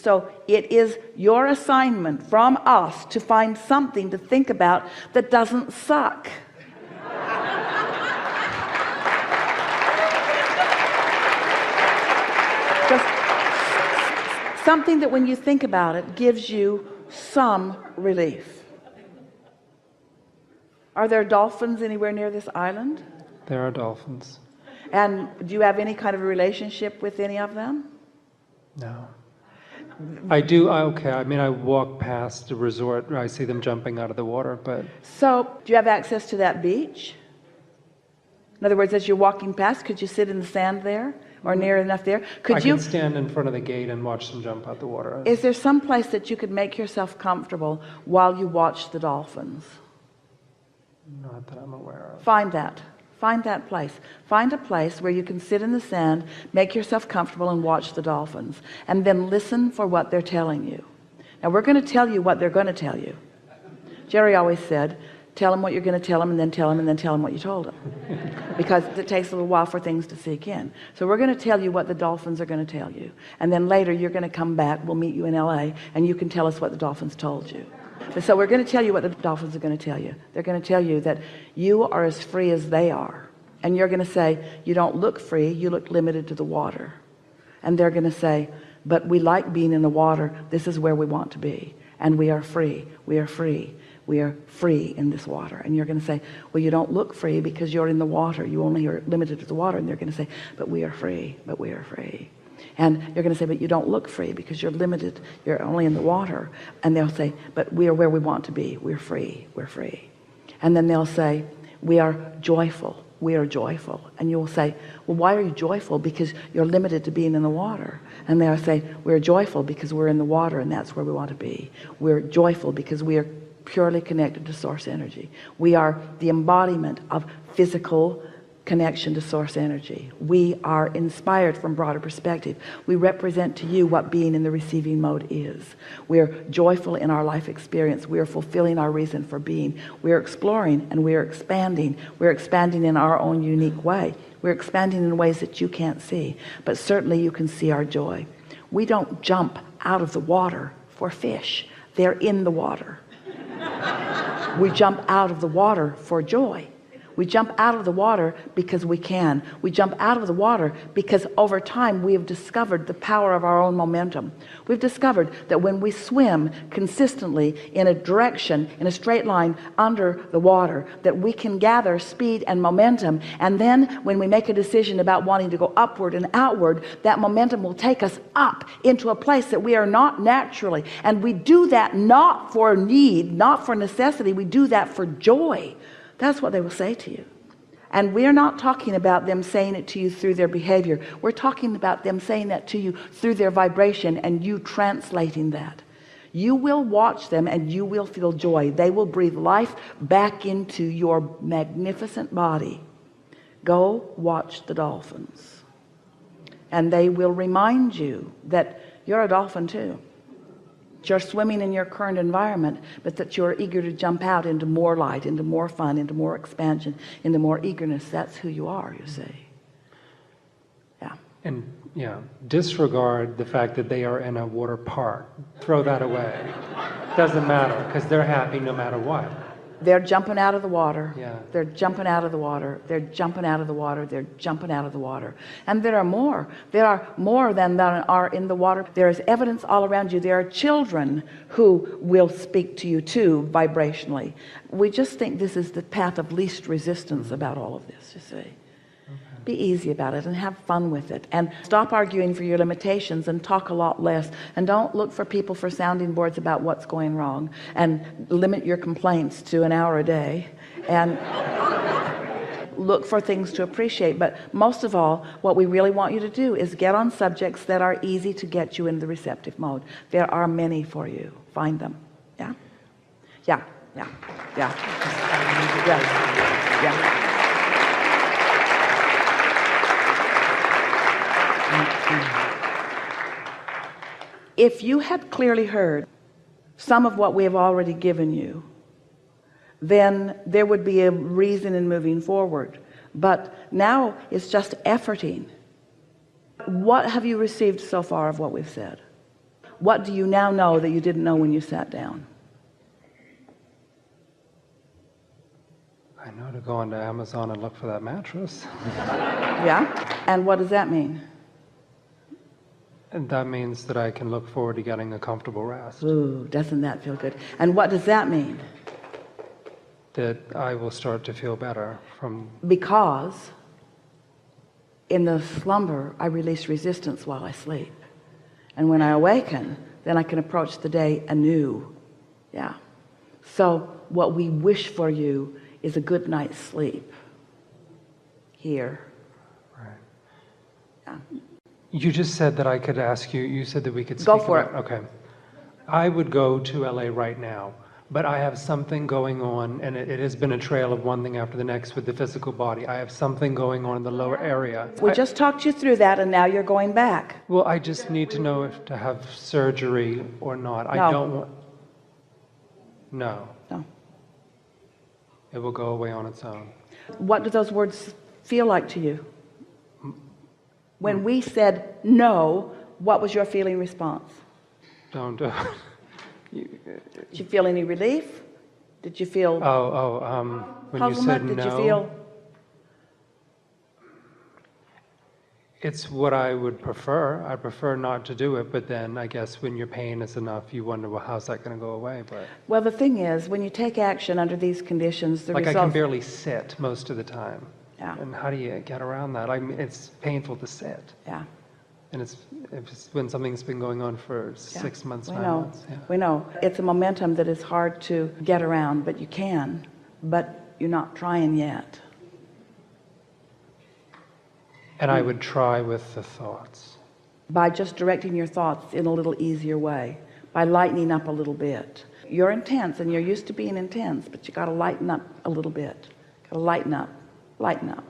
So it is your assignment from us to find something to think about that doesn't suck. Just something that when you think about it gives you some relief. Are there dolphins anywhere near this island? There are dolphins. And do you have any kind of a relationship with any of them? No. I do, okay, I mean, I walk past the resort, I see them jumping out of the water, but... So, do you have access to that beach? In other words, as you're walking past, could you sit in the sand there? Or near enough there? I can stand in front of the gate and watch them jump out the water. Is there some place that you could make yourself comfortable while you watch the dolphins? Not that I'm aware of. Find that place. Find a place where you can sit in the sand, make yourself comfortable and watch the dolphins, and then listen for what they're telling you. Now we're going to tell you what they're going to tell you. Jerry always said, tell them what you're going to tell them, and then tell them, and then tell them what you told them, because it takes a little while for things to sink in. So we're going to tell you what the dolphins are going to tell you, and then later you're going to come back, we'll meet you in LA, and you can tell us what the dolphins told you. So we're going to tell you what the dolphins are going to tell you. They're going to tell you that you are as free as they are, and you're going to say, you don't look free, you look limited to the water. And they're going to say, but we like being in the water, this is where we want to be, and we are free, we are free, we are free in this water. And you're going to say, well, you don't look free because you're in the water, you only are limited to the water. And they're going to say, but we are free, but we are free. And you're going to say, but you don't look free because you're limited, you're only in the water. And they'll say, but we are where we want to be, we're free, we're free. And then they'll say, we are joyful, we are joyful. And you'll say, well, why are you joyful? Because you're limited to being in the water. And they'll say, we're joyful because we're in the water and that's where we want to be. We're joyful because we are purely connected to source energy. We are the embodiment of physical connection to source energy. We are inspired from broader perspective. We represent to you what being in the receiving mode is. We're joyful in our life experience. We are fulfilling our reason for being. We're exploring and we're expanding. We're expanding in our own unique way. We're expanding in ways that you can't see, but certainly you can see our joy. We don't jump out of the water for fish. They're in the water. We jump out of the water for joy. We jump out of the water because we can. We jump out of the water because over time we have discovered the power of our own momentum. We've discovered that when we swim consistently in a direction, in a straight line under the water, that we can gather speed and momentum. And then when we make a decision about wanting to go upward and outward, that momentum will take us up into a place that we are not naturally. And we do that not for need, not for necessity. We do that for joy. That's what they will say to you. And we're not talking about them saying it to you through their behavior. We're talking about them saying that to you through their vibration and you translating that. You will watch them and you will feel joy. They will breathe life back into your magnificent body. Go watch the dolphins. And they will remind you that you're a dolphin too. You're swimming in your current environment, but that you're eager to jump out into more light, into more fun, into more expansion, into more eagerness. That's who you are, you see. Yeah. And yeah, disregard the fact that they are in a water park. Throw that away. Doesn't matter, because they're happy no matter what. They're jumping out of the water. Yeah. They're jumping out of the water. They're jumping out of the water. They're jumping out of the water. And there are more. There are more than are in the water. There is evidence all around you. There are children who will speak to you too, vibrationally. We just think this is the path of least resistance about all of this, you see. Be easy about it and have fun with it, and stop arguing for your limitations and talk a lot less, and don't look for people for sounding boards about what's going wrong, and limit your complaints to an hour a day, and look for things to appreciate. But most of all, what we really want you to do is get on subjects that are easy to get you in the receptive mode. There are many for you. Find them. Yeah, yeah, yeah, yeah, yeah, yeah. If you had clearly heard some of what we have already given you, then there would be a reason in moving forward. But now it's just efforting. What have you received so far of what we've said? what do you now know that you didn't know when you sat down? I know to go onto Amazon and look for that mattress. Yeah? And what does that mean? And that means that I can look forward to getting a comfortable rest. Ooh, doesn't that feel good? And what does that mean? That I will start to feel better from... Because in the slumber, I release resistance while I sleep. And when I awaken, then I can approach the day anew. Yeah. So what we wish for you is a good night's sleep. Here. Right. Yeah. You just said that I could ask you, you said that we could speak Go for about, okay. I would go to LA right now, but I have something going on, and it has been a trail of one thing after the next with the physical body. I have something going on in the lower area. We just talked you through that, and now you're going back. Well, I just need to know if to have surgery or not. No. I don't want... No. No. It will go away on its own. What do those words feel like to you? When we said no, what was your feeling response? Don't do it. Did you feel any relief? Did you feel when you said no, Did you feel? it's what I would prefer. I prefer not to do it, but then I guess when your pain is enough, you wonder, well, how's that going to go away? But Well, the thing is, when you take action under these conditions, the like results... I can barely sit most of the time. Yeah. And how do you get around that? I mean, it's painful to sit. Yeah. And it's when something's been going on for Yeah. 6 months, We 9 know. months. Yeah. We know. It's a momentum that is hard to get around, but you can. But you're not trying yet. And I would try with the thoughts. By just directing your thoughts in a little easier way, by lightening up a little bit. You're intense, and you're used to being intense, but you got to lighten up a little bit. Got to lighten up. Lighten up.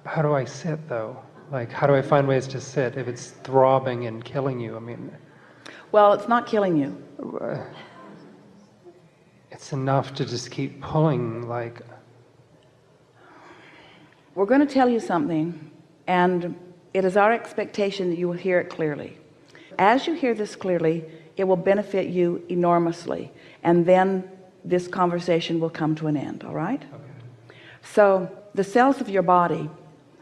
How do I sit, though? Like, how do I find ways to sit if it's throbbing and killing you? I mean... Well, it's not killing you. It's enough to just keep pulling, like... We're going to tell you something, and it is our expectation that you will hear it clearly. As you hear this clearly, it will benefit you enormously, and then this conversation will come to an end, all right? Okay. So the cells of your body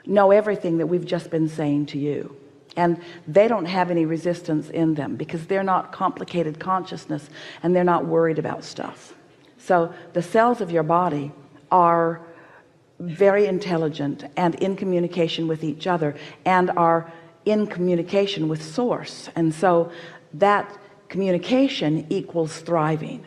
know everything that we've just been saying to you, and they don't have any resistance in them because they're not complicated consciousness, and they're not worried about stuff. So the cells of your body are very intelligent and in communication with each other, and are in communication with source, and so that communication equals thriving.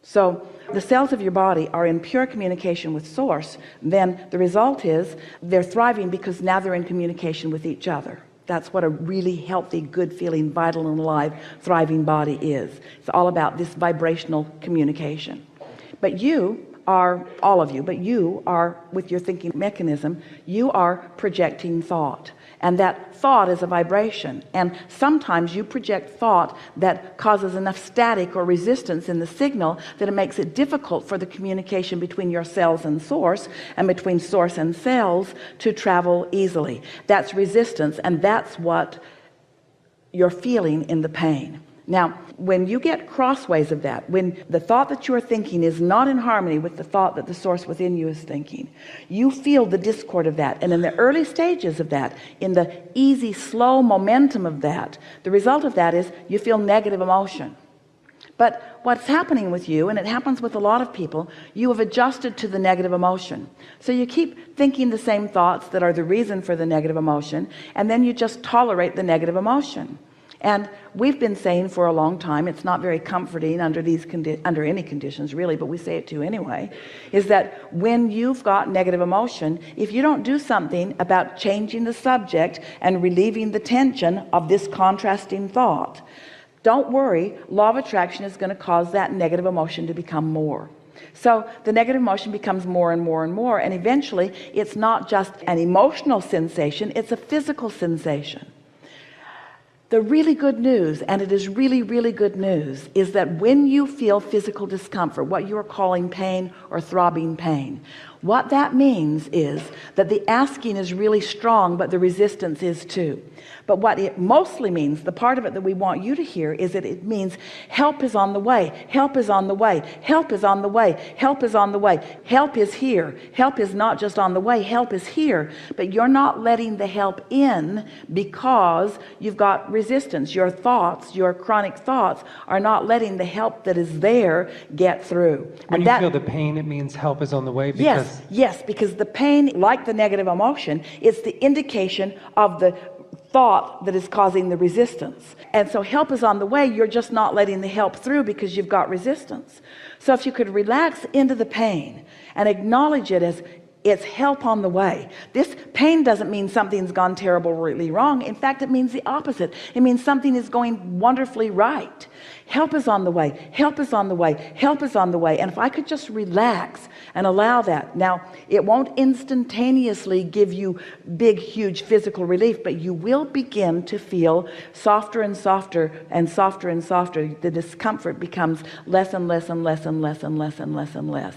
So the cells of your body are in pure communication with source, then the result is they're thriving because now they're in communication with each other. That's what a really healthy, good feeling, vital and alive, thriving body is. It's all about this vibrational communication. But you are, all of you, but you are, with your thinking mechanism, you are projecting thought. And that thought is a vibration. And sometimes you project thought that causes enough static or resistance in the signal that it makes it difficult for the communication between your cells and source, and between source and cells, to travel easily. That's resistance, and that's what you're feeling in the pain. Now, when you get crossways of that, when the thought that you're thinking is not in harmony with the thought that the source within you is thinking, you feel the discord of that. And in the early stages of that, in the easy, slow momentum of that, the result of that is you feel negative emotion. But what's happening with you, and it happens with a lot of people, you have adjusted to the negative emotion. So you keep thinking the same thoughts that are the reason for the negative emotion, and then you just tolerate the negative emotion. And we've been saying for a long time, it's not very comforting under any conditions really, but we say it to you anyway, is that when you've got negative emotion, if you don't do something about changing the subject and relieving the tension of this contrasting thought, don't worry, law of attraction is going to cause that negative emotion to become more. So the negative emotion becomes more and more and more, and eventually it's not just an emotional sensation, it's a physical sensation. The really good news, and it is really, really good news, is that when you feel physical discomfort, what you are calling pain or throbbing pain, What that means is that the asking is really strong, but the resistance is too. But what it mostly means, the part of it that we want you to hear, is that it means help is on the way. Help is on the way. Help is on the way. Help is on the way. Help is here. Help is not just on the way. Help is here. But you're not letting the help in because you've got resistance. Your thoughts, your chronic thoughts, are not letting the help that is there get through. When you feel the pain, it means help is on the way? Because Yes, because the pain, like the negative emotion, is the indication of the thought that is causing the resistance. And so help is on the way. You're just not letting the help through because you've got resistance. So if you could relax into the pain and acknowledge it as it's help on the way. This pain doesn't mean something's gone terribly wrong. In fact, it means the opposite. It means something is going wonderfully right. Help is on the way. Help is on the way. Help is on the way. And if I could just relax and allow that. Now, it won't instantaneously give you big, huge physical relief, but you will begin to feel softer and softer and softer and softer. The discomfort becomes less and less and less and less and less and less and less.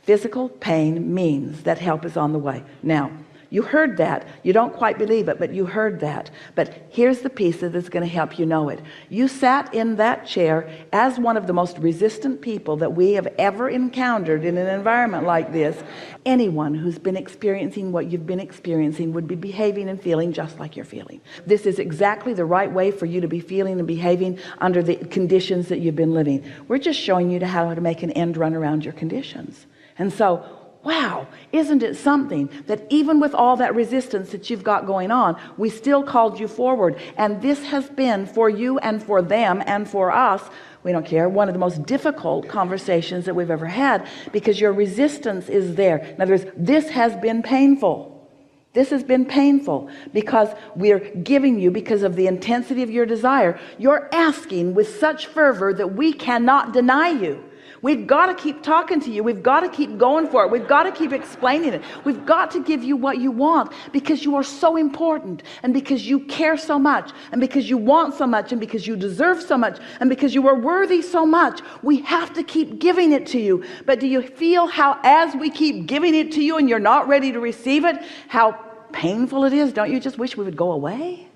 Physical pain means that help is on the way. Now, you heard that. You don't quite believe it, but you heard that. But here's the piece that is going to help you know it. You sat in that chair as one of the most resistant people that we have ever encountered in an environment like this. Anyone who's been experiencing what you've been experiencing would be behaving and feeling just like you're feeling. This is exactly the right way for you to be feeling and behaving under the conditions that you've been living. We're just showing you how to make an end run around your conditions. And so, wow, isn't it something that even with all that resistance that you've got going on, we still called you forward. And this has been for you and for them and for us, we don't care, one of the most difficult conversations that we've ever had, because your resistance is there. In other words, this has been painful. This has been painful because we're giving you, because of the intensity of your desire, you're asking with such fervor that we cannot deny you. We've got to keep talking to you. We've got to keep going for it. We've got to keep explaining it. We've got to give you what you want, because you are so important, and because you care so much, and because you want so much, and because you deserve so much, and because you are worthy so much. We have to keep giving it to you. But do you feel how, as we keep giving it to you and you're not ready to receive it, how painful it is? Don't you just wish we would go away?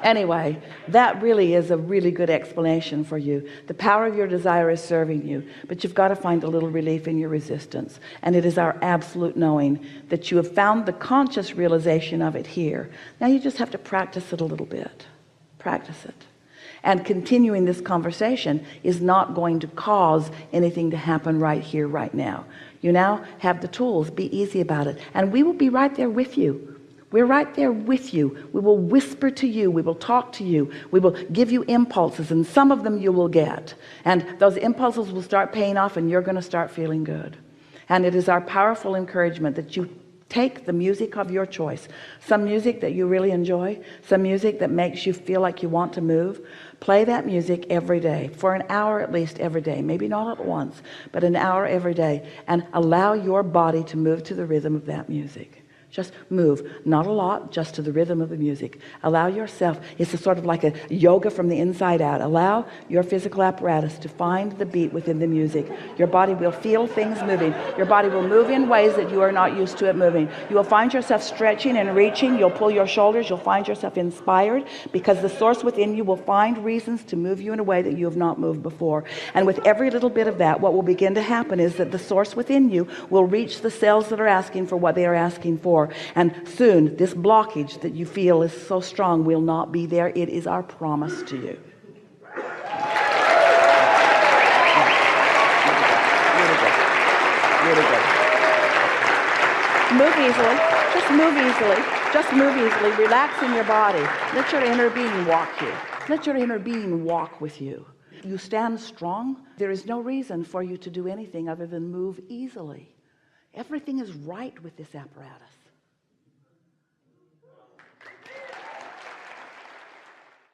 Anyway, that really is a really good explanation for you. The power of your desire is serving you, but you've got to find a little relief in your resistance. And it is our absolute knowing that you have found the conscious realization of it here. Now you just have to practice it a little bit. Practice it. And continuing this conversation is not going to cause anything to happen right here, right now. You now have the tools. Be easy about it. And we will be right there with you. We're right there with you. We will whisper to you. We will talk to you. We will give you impulses, and some of them you will get. And those impulses will start paying off, and you're going to start feeling good. And it is our powerful encouragement that you take the music of your choice. Some music that you really enjoy, some music that makes you feel like you want to move. Play that music every day, for an hour at least every day. Maybe not at once, but an hour every day. And allow your body to move to the rhythm of that music. Just move, not a lot, just to the rhythm of the music. Allow yourself, it's a sort of like a yoga from the inside out. Allow your physical apparatus to find the beat within the music. Your body will feel things moving. Your body will move in ways that you are not used to it moving. You will find yourself stretching and reaching. You'll pull your shoulders. You'll find yourself inspired, because the source within you will find reasons to move you in a way that you have not moved before. And with every little bit of that, what will begin to happen is that the source within you will reach the cells that are asking for what they are asking for. And soon this blockage that you feel is so strong will not be there. It is our promise to you. Really good. Move easily. Just move easily. Just move easily. Relax in your body. Let your inner being walk you. Let your inner being walk with you. You stand strong. There is no reason for you to do anything other than move easily. Everything is right with this apparatus.